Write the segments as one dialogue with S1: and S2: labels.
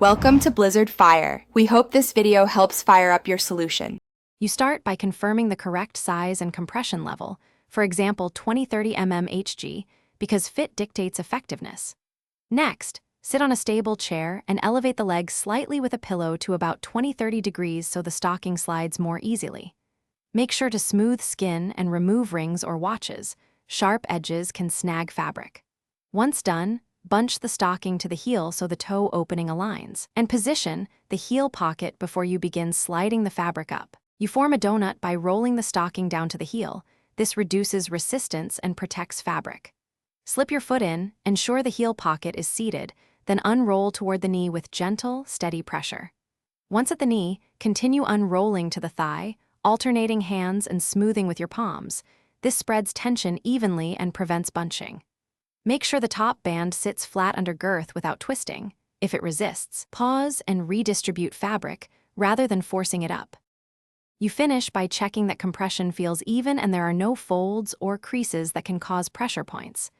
S1: Welcome to Blizzard Fire. We hope this video helps fire up your solution.
S2: You start by confirming the correct size and compression level, for example 20-30 mm Hg, because fit dictates effectiveness. Next, sit on a stable chair and elevate the legs slightly with a pillow to about 20-30 degrees so the stocking slides more easily. Make sure to smooth skin and remove rings or watches. Sharp edges can snag fabric. Once done, bunch the stocking to the heel so the toe opening aligns, and position the heel pocket before you begin sliding the fabric up. You form a donut by rolling the stocking down to the heel. This reduces resistance and protects fabric. Slip your foot in, ensure the heel pocket is seated, then unroll toward the knee with gentle, steady pressure. Once at the knee, continue unrolling to the thigh, alternating hands and smoothing with your palms. This spreads tension evenly and prevents bunching. Make sure the top band sits flat under girth without twisting. If it resists, pause and redistribute fabric rather than forcing it up. You finish by checking that compression feels even and there are no folds or creases that can cause pressure points.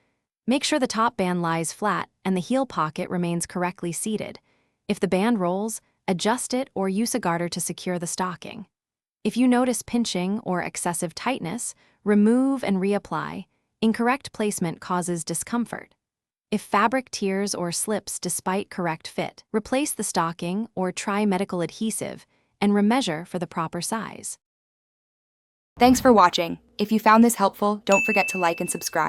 S2: Make sure the top band lies flat and the heel pocket remains correctly seated. If the band rolls, adjust it or use a garter to secure the stocking. If you notice pinching or excessive tightness, remove and reapply. Incorrect placement causes discomfort. If fabric tears or slips despite correct fit, replace the stocking or try medical adhesive and remeasure for the proper size.
S1: Thanks for watching. If you found this helpful, don't forget to like and subscribe.